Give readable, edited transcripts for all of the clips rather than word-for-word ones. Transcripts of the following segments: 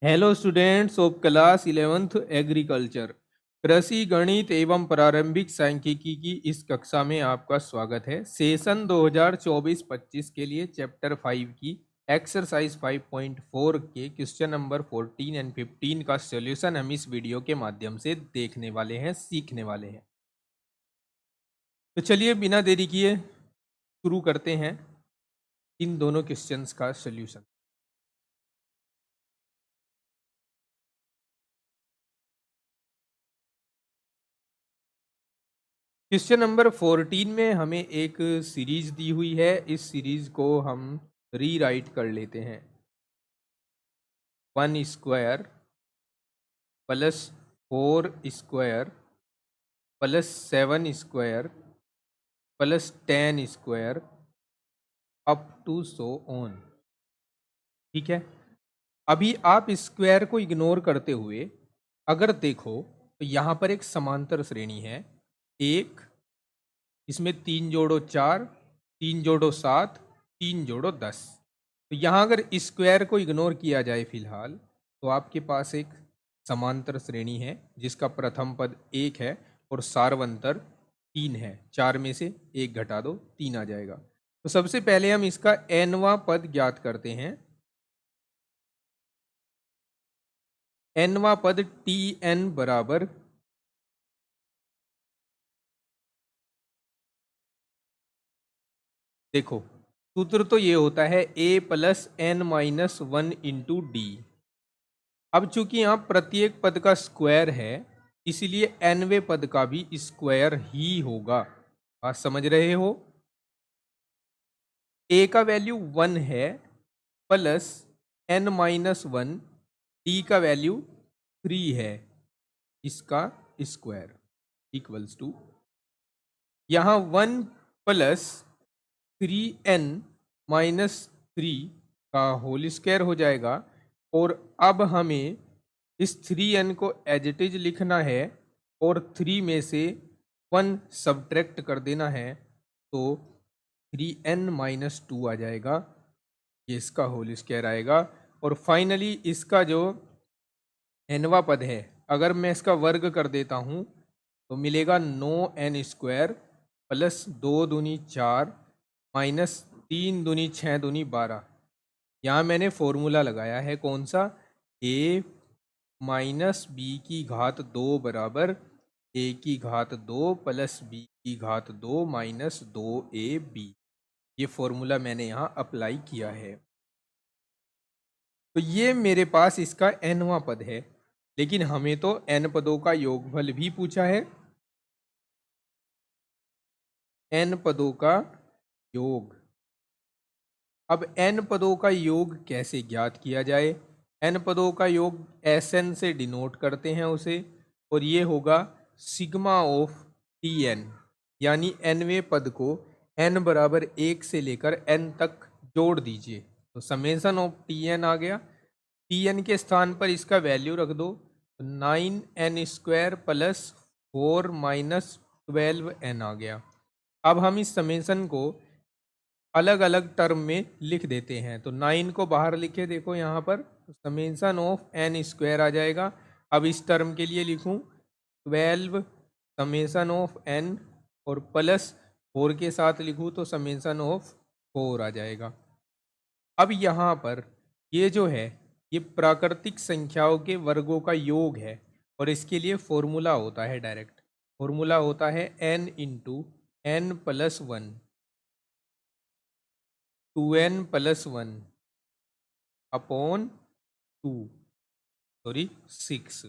Hello students of class 11th agriculture. कृषि गणित एवं प्रारंभिक सांख्यिकी की इस कक्षा में आपका स्वागत है। सेशन 2024-25 के लिए चैप्टर 5 की एक्सरसाइज 5.4 के क्वेश्चन नंबर 14 एंड 15 का सॉल्यूशन हम इस वीडियो के माध्यम से देखने वाले हैं, सीखने वाले हैं। तो चलिए बिना देरी किए शुरू करते हैं इन दोनों क्वेश्चंस का सॉल्यूशन। क्वेश्चन नंबर 14 में हमें एक सीरीज दी हुई है। इस सीरीज को हम रीराइट कर लेते हैं। 1 square plus 4 square plus 7 square plus 10 square up to so on. ठीक है, अभी आप स्क्वायर को इग्नोर करते हुए अगर देखो तो यहाँ पर एक समांतर श्रेणी है। एक, इसमें 3 जोड़ो 4, 3 जोड़ो 7, 3 जोड़ो 10। तो यहाँ अगर स्क्वायर को इग्नोर किया जाए फिलहाल तो आपके पास एक समांतर श्रेणी है जिसका प्रथम पद 1 है और सार्वंतर 3 है। 4 में से 1 घटा दो, 3 आ जाएगा। तो सबसे पहले हम इसका nवां पद ज्ञात करते हैं। nवां पद tn बराबर, देखो सूत्र तो ये होता है a plus n minus 1 into D. अब चूंकि यहाँ प्रत्येक पद का स्क्वायर है इसलिए nवें पद का भी स्क्वायर ही होगा। बात समझ रहे हो? a का वैल्यू 1 है प्लस n माइनस 1, d का वैल्यू 3 है, इसका स्क्वायर इक्वल्स टू यहाँ 1 प्लस 3n माइनस 3 का होल स्क्वायर हो जाएगा। और अब हमें इस 3n को एज इट इज लिखना है और 3 में से 1 सब्ट्रैक्ट कर देना है, तो 3n माइनस 2 आ जाएगा। ये इसका होल स्क्वायर आएगा। और फाइनली इसका जो nवा पद है अगर मैं इसका वर्ग कर देता हूँ तो मिलेगा 9n स्क्वायर प्लस 2 दूनी 4 माइनस 3 दूनी 6 दूनी 12। यहाँ मैंने फॉर्मूला लगाया है कौन सा, a माइनस बी की घात 2 बराबर a की घात 2 प्लस b की घात 2 माइनस 2ab। ये फॉर्मूला मैंने यहाँ अप्लाई किया है। तो ये मेरे पास इसका nवां पद है, लेकिन हमें तो n पदों का योगफल भी पूछा है। n पदों का योग। अब n पदों का योग कैसे ज्ञात किया जाए? n पदों का योग Sn से डिनोट करते हैं उसे, और ये होगा सिग्मा ऑफ Tn, यानी nवें पद को n बराबर 1 से लेकर n तक जोड़ दीजिए तो समेशन ऑफ Tn आ गया। Tn के स्थान पर इसका वैल्यू रख दो, 9n square plus 4 minus 12n आ गया। अब हम इस समेशन को अलग अलग टर्म में लिख देते हैं। तो 9 को बाहर लिखे, देखो यहाँ पर समेशन ऑफ n स्क्वायर आ जाएगा। अब इस टर्म के लिए लिखूँ 12 समेशन ऑफ n और प्लस 4 के साथ लिखूँ तो समेशन ऑफ 4 आ जाएगा। अब यहाँ पर ये जो है ये प्राकृतिक संख्याओं के वर्गों का योग है और इसके लिए फॉर्मूला होता है डायरेक्ट। फॉर्मूला होता है n into n plus 1, 2n plus 1 upon 2, sorry 6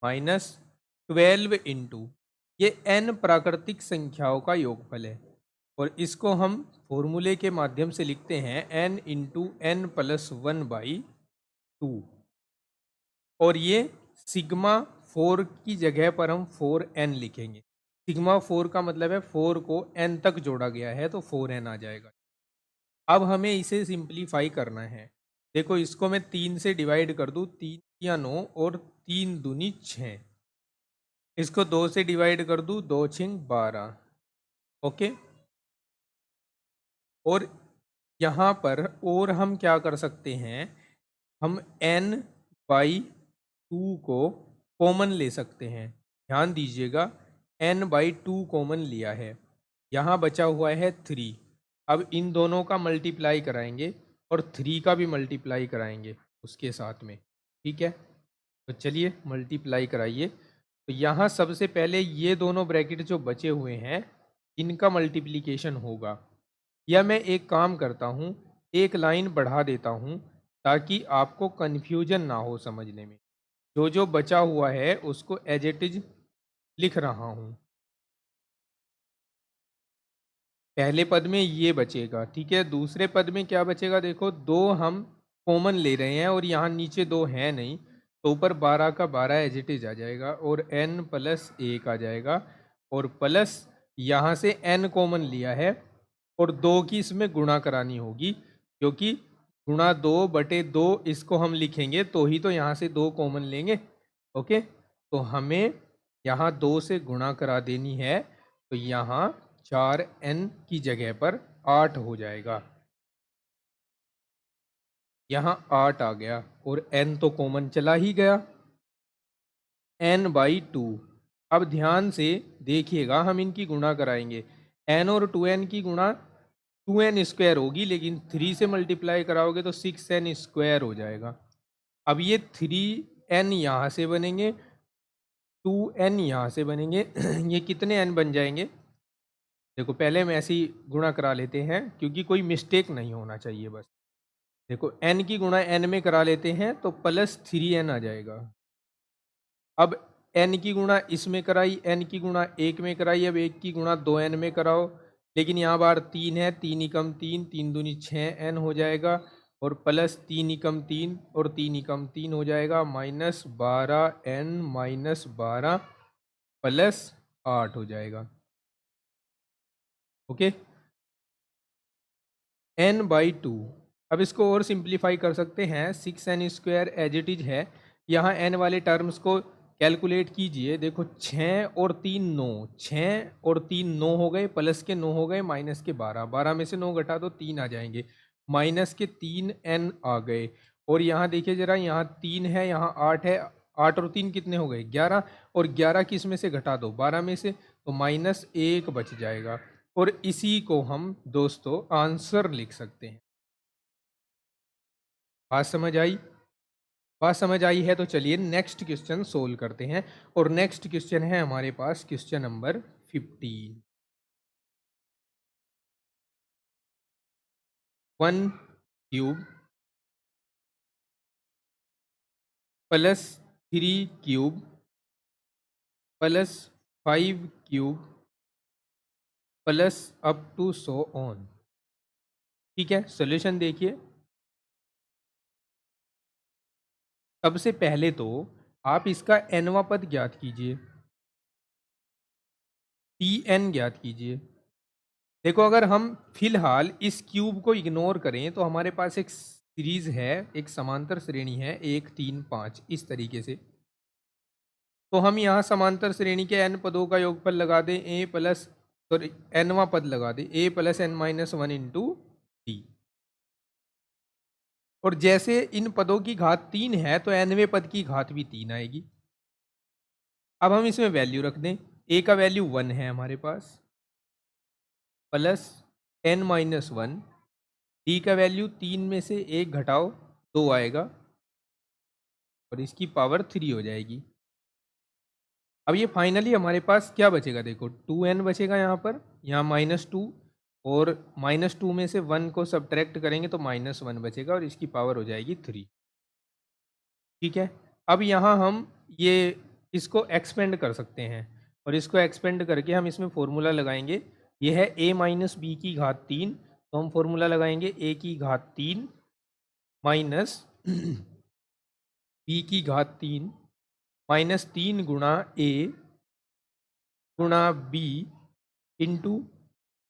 minus 12 into, ये n प्राकृतिक संख्याओं का योगफल है और इसको हम फॉर्मूले के माध्यम से लिखते हैं n into n plus 1 by 2। और ये सिग्मा 4 की जगह पर हम 4n लिखेंगे। सिग्मा 4 का मतलब है 4 को n तक जोड़ा गया है तो 4n आ जाएगा। अब हमें इसे सिंप्लीफाई करना है। देखो इसको मैं 3 से डिवाइड कर दूं, 3 या 9 और 3 दूनी 6। इसको 2 से डिवाइड कर दूं, 2 छिंग 12। ओके, और यहाँ पर और हम क्या कर सकते हैं, हम n बाई 2 को कॉमन ले सकते हैं। ध्यान दीजिएगा, n बाई 2 कॉमन लिया है, यहाँ बचा हुआ है 3। अब इन दोनों का मल्टीप्लाई कराएंगे और 3 का भी मल्टीप्लाई कराएंगे उसके साथ में, ठीक है। तो चलिए मल्टीप्लाई कराइए। तो यहाँ सबसे पहले ये दोनों ब्रैकेट जो बचे हुए हैं इनका मल्टीप्लिकेशन होगा, या मैं एक काम करता हूँ, एक लाइन बढ़ा देता हूँ ताकि आपको कन्फ्यूजन ना हो समझने में। जो जो बचा हुआ है उसको एज इट इज लिख रहा हूँ। पहले पद में ये बचेगा, ठीक है। दूसरे पद में क्या बचेगा, देखो 2 हम कॉमन ले रहे हैं और यहाँ नीचे 2 है नहीं, तो ऊपर 12 का 12 एज इट इज आ जाएगा और n प्लस 1 आ जाएगा, और प्लस यहाँ से n कॉमन लिया है और 2 की इसमें गुणा करानी होगी, क्योंकि गुणा 2/2 इसको हम लिखेंगे तो ही तो यहाँ से 2 कॉमन लेंगे। ओके, तो हमें यहाँ 2 से गुणा करा देनी है, तो यहाँ 4n की जगह पर 8 हो जाएगा। यहाँ 8 आ गया और n तो कॉमन चला ही गया, n बाई 2। अब ध्यान से देखिएगा, हम इनकी गुणा कराएंगे, n और 2n की गुणा 2n स्क्वायर होगी, लेकिन 3 से मल्टीप्लाई कराओगे तो 6n स्क्वायर हो जाएगा। अब ये 3n यहाँ से बनेंगे, 2n यहाँ से बनेंगे ये कितने n बन जाएंगे, देखो पहले हम ऐसे ही गुणा करा लेते हैं क्योंकि कोई मिस्टेक नहीं होना चाहिए बस। देखो n की गुणा n में करा लेते हैं तो प्लस 3n आ जाएगा। अब n की गुणा इसमें कराई, n की गुणा 1 में कराई, अब 1 की गुणा 2n में कराओ, लेकिन यहाँ बार 3 है, 3 एकम 3, 3 दूनी 6n हो जाएगा, और प्लस 3 एकम 3 और 3 एकम 3 हो जाएगा, -12n -12 प्लस 8 हो जाएगा। Okay, n by 2। अब इसको और सिंप्लीफाई कर सकते हैं, 6n square as it is है, यहाँ n वाले टर्म्स को कैलकुलेट कीजिए। देखो 6 और 3 9, 6 और 3 9 हो गए, प्लस के 9 हो गए, माइनस के 12, 12 में से 9 घटा दो 3 आ जाएंगे, माइनस के 3n आ गए। और यहाँ देखिए जरा, यहाँ 3 है, यहाँ 8 है, 8 और 3 कितने हो गए 11, और 11 किस में से घटा दो 12 में से, तो -1 बच जाएगा। और इसी को हम दोस्तों आंसर लिख सकते हैं। बात समझ आई? बात समझ आई है तो चलिए नेक्स्ट क्वेश्चन सोल्व करते हैं। और नेक्स्ट क्वेश्चन है हमारे पास question number 15। 1 cube plus 3 cube plus 5 cube plus up to so on. ठीक है, सोल्यूशन देखिए। सबसे पहले तो आप इसका nवां पद ज्ञात कीजिए, tn ज्ञात कीजिए। देखो अगर हम फिलहाल इस क्यूब को इग्नोर करें तो हमारे पास एक सीरीज है, एक समांतर श्रेणी है 1 3 5 इस तरीके से। तो हम यहाँ समांतर श्रेणी के n पदों का योगफल लगा दें, a प्लस सॉरी nवां पद लगा दें, a plus n minus 1 into D. और जैसे इन पदों की घात 3 है तो nवें पद की घात भी 3 आएगी। अब हम इसमें वैल्यू रख दें, a का वैल्यू 1 है हमारे पास, प्लस n माइनस 1, डी का वैल्यू 3 में से 1 घटाओ 2 आएगा, और इसकी पावर 3 हो जाएगी। अब ये फाइनली हमारे पास क्या बचेगा, देखो 2n बचेगा यहाँ -2, और -2 में से 1 को सब्ट्रैक्ट करेंगे तो -1 बचेगा, और इसकी पावर हो जाएगी 3। ठीक है, अब यहाँ हम ये इसको एक्सपेंड कर सकते हैं, और इसको एक्सपेंड करके हम इसमें फॉर्मूला लगाएंगे। ये है a माइनस बी की घात 3, तो हम फॉर्मूला लगाएंगे a की घात 3 माइनस b की घात 3 -3 गुणा a गुणा b into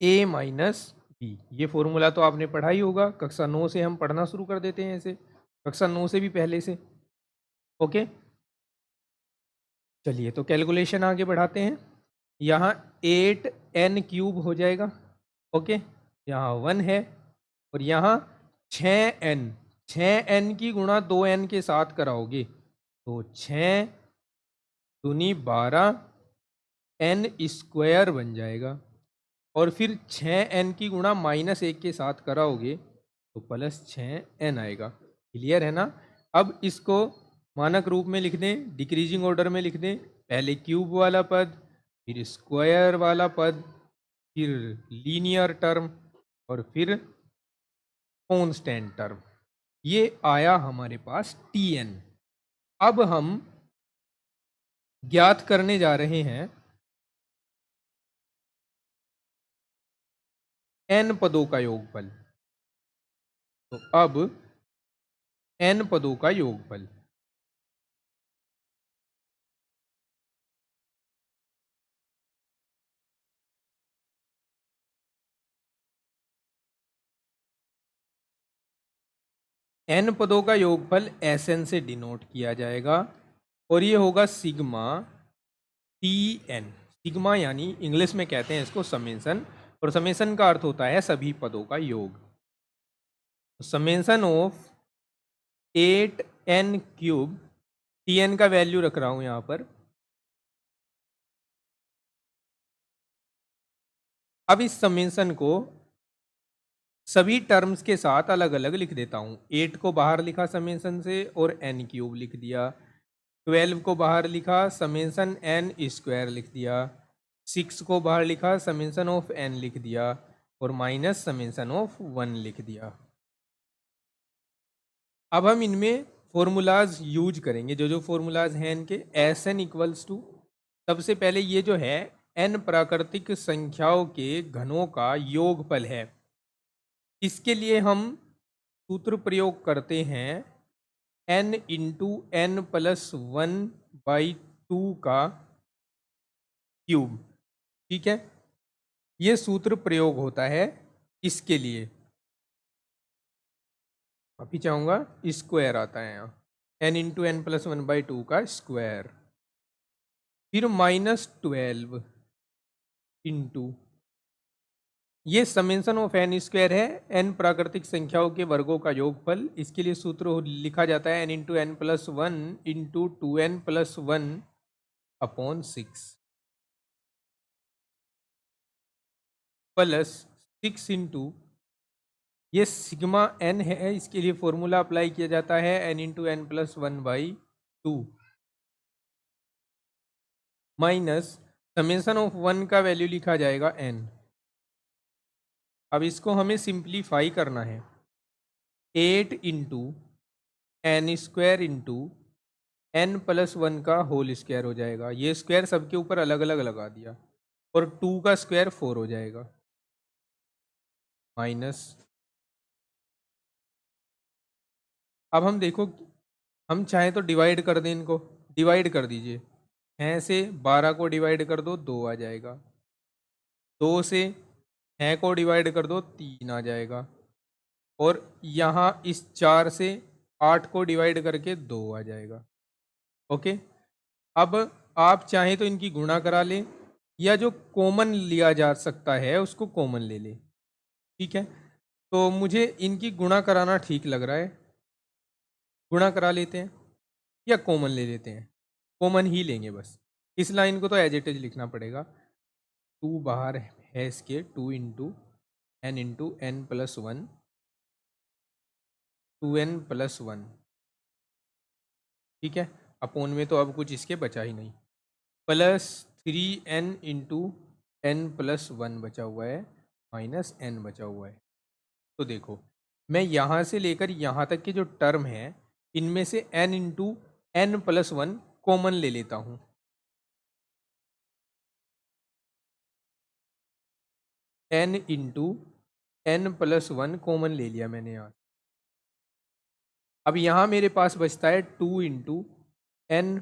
a minus b. ये फॉर्मूला तो आपने पढ़ा ही होगा, कक्षा 9 से हम पढ़ना शुरू कर देते हैं इसे, कक्षा 9 से भी पहले से। ओके, चलिए तो कैलकुलेशन आगे बढ़ाते हैं। यहाँ 8n क्यूब हो जाएगा, ओके, यहाँ 1 है, और यहाँ 6n 6n की गुणा 2n के साथ कराओगे तो 6 दूनी 12 n स्क्वायर बन जाएगा, और फिर 6n की गुणा -1 के साथ कराओगे तो +6n आएगा। क्लियर है ना? अब इसको मानक रूप में लिख दें, डिक्रीजिंग ऑर्डर में लिख दें। पहले क्यूब वाला पद, फिर स्क्वायर वाला पद, फिर लीनियर टर्म, और फिर कांस्टेंट टर्म। ये आया हमारे पास Tn। अब हम ज्ञात करने जा रहे हैं n पदों का योगफल। तो अब n पदों का योगफल, n पदों का योगफल Sn से डिनोट किया जाएगा, और ये होगा सिग्मा Tn। सिग्मा यानी इंग्लिश में कहते हैं इसको समेशन, और समेशन का अर्थ होता है सभी पदों का योग। Summation of 8n cube, Tn का वैल्यू रख रहा हूं यहां पर। अब इस समेशन को सभी टर्म्स के साथ अलग अलग लिख देता हूं। 8 को बाहर लिखा समेशन से और n क्यूब लिख दिया। 12 को बाहर लिखा, समेशन n स्क्वायर लिख दिया। 6 को बाहर लिखा, समेशन ऑफ n लिख दिया, और माइनस समेशन ऑफ 1 लिख दिया। अब हम इनमें फॉर्मूलाज यूज करेंगे, जो फॉर्मूलाज हैं इनके। Sn इक्वल्स टू, सबसे पहले ये जो है n प्राकृतिक संख्याओं के घनों का योगफल है। इसके लिए हम सूत्र प्रयोग करते हैं n इंटू n प्लस 1/2 का क्यूब। ठीक है, ये सूत्र प्रयोग होता है इसके लिए। अभी चाहूँगा स्क्वायर आता है यहाँ, n इंटू n प्लस 1/2 का स्क्वायर, फिर -12 इंटू, ये समेशन ऑफ n स्क्वायर है, n प्राकृतिक संख्याओं के वर्गों का योगफल। इसके लिए सूत्र लिखा जाता है n into n plus 1 into 2n plus 1 upon 6 plus 6 into, ये सिग्मा n है, इसके लिए फॉर्मूला अप्लाई किया जाता है n into n plus 1/2 minus summation of 1 का वैल्यू लिखा जाएगा n। अब इसको हमें सिंप्लीफाई करना है। 8 into n square into n plus 1 का होल स्क्वायर हो जाएगा। ये स्क्वायर सबके ऊपर अलग अलग लगा दिया, और 2 का स्क्वायर 4 हो जाएगा, माइनस। अब हम देखो, हम चाहें तो डिवाइड कर दें, इनको डिवाइड कर दीजिए। 6 से 12 को डिवाइड कर दो, 2 आ जाएगा। 2 से 6 को डिवाइड कर दो, 3 आ जाएगा। और यहाँ इस 4 से 8 को डिवाइड करके 2 आ जाएगा। ओके, अब आप चाहें तो इनकी गुणा करा लें, या जो कॉमन लिया जा सकता है उसको कॉमन ले लें। ठीक है, तो मुझे इनकी गुणा कराना ठीक लग रहा है, गुणा करा लेते हैं, या कॉमन ले लेते हैं। कॉमन ही लेंगे बस। इस लाइन को तो एज इट इज लिखना पड़ेगा। 2 बाहर है इसके, 2 into n plus 1, 2n plus 1। ठीक है, अपोन में तो अब कुछ इसके बचा ही नहीं, plus 3n into n plus 1 बचा हुआ है, माइनस n बचा हुआ है। तो देखो, मैं यहाँ से लेकर यहाँ तक के जो टर्म है, इनमें से n into n plus 1 common ले लेता हूँ। n into n plus 1 common ले लिया मैंने यहाँ। अब यहाँ मेरे पास बचता है 2 into n,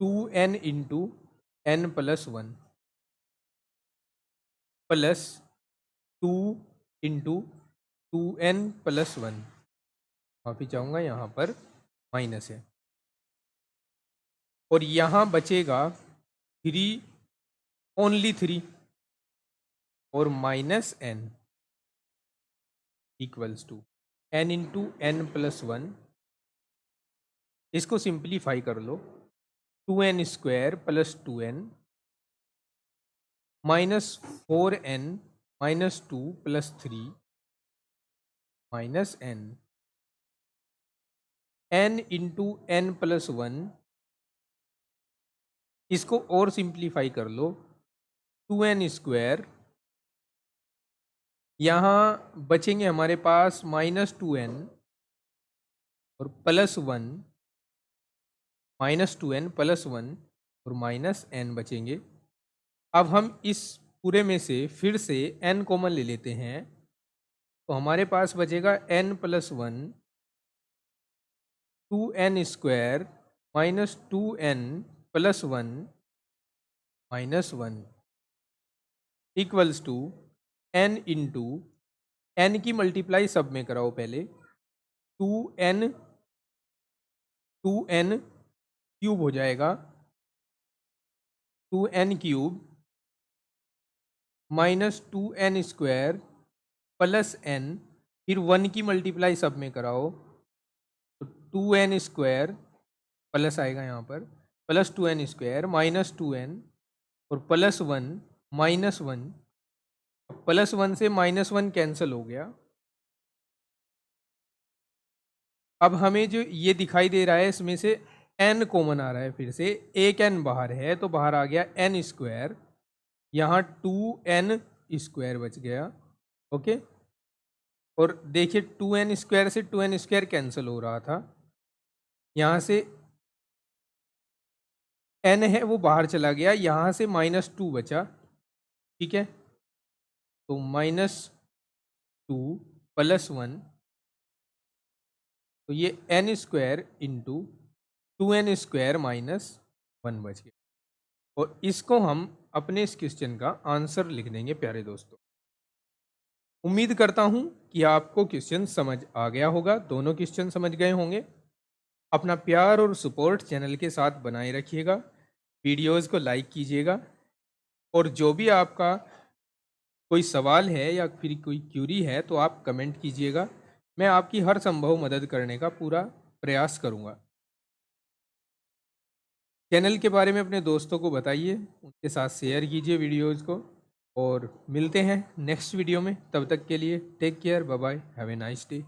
2n into n plus 1 plus 2 into 2n plus 1। माफी चाहूँगा, यहाँ पर माइनस है, और यहाँ बचेगा 3, ओनली 3, और minus n। Equals to n into n plus one, इसको सिंप्लीफाई कर लो, 2n square plus 2n minus 4n minus 2 plus 3 minus n into n plus one, इसको और सिंप्लीफाई कर लो, 2n स्क्वायर, यहाँ बचेंगे हमारे पास माइनस 2n और plus one, minus 2n plus one और माइनस n बचेंगे। अब हम इस पूरे में से फिर से n कॉमन ले लेते हैं, तो हमारे पास बचेगा n plus one, 2n square minus 2n plus one minus one equals to n into n की मल्टीप्लाई सब में कराओ पहले, 2n क्यूब हो जाएगा, 2n cube minus 2n square plus n, फिर 1 की मल्टीप्लाई सब में कराओ, तो 2n स्क्वायर प्लस आएगा यहाँ पर, plus 2n square minus 2n और plus one minus one, plus one से माइनस वन कैंसिल हो गया। अब हमें जो ये दिखाई दे रहा है इसमें से n कॉमन आ रहा है, फिर से एक n बाहर है तो बाहर आ गया n स्क्वायर, यहाँ 2n स्क्वायर बच गया। ओके, और देखिए 2n स्क्वायर से 2n स्क्वायर कैंसिल हो रहा था, यहाँ से n है वो बाहर चला गया, यहाँ से माइनस 2 बचा। ठीक है, तो माइनस 2 प्लस वन, तो ये n square into 2n square minus one बच गया, और इसको हम अपने इस क्वेश्चन का आंसर लिख देंगे। प्यारे दोस्तों, उम्मीद करता हूं कि आपको क्वेश्चन समझ आ गया होगा, दोनों क्वेश्चन समझ गए होंगे। अपना प्यार और सपोर्ट चैनल के साथ बनाए रखिएगा, वीडियोस को लाइक कीजिएगा, और जो भी आपका कोई सवाल है या फिर कोई क्यूरी है तो आप कमेंट कीजिएगा, मैं आपकी हर संभव मदद करने का पूरा प्रयास करूंगा। चैनल के बारे में अपने दोस्तों को बताइए, उनके साथ शेयर कीजिए वीडियोज़ को, और मिलते हैं नेक्स्ट वीडियो में। तब तक के लिए take care, bye bye, have a nice day.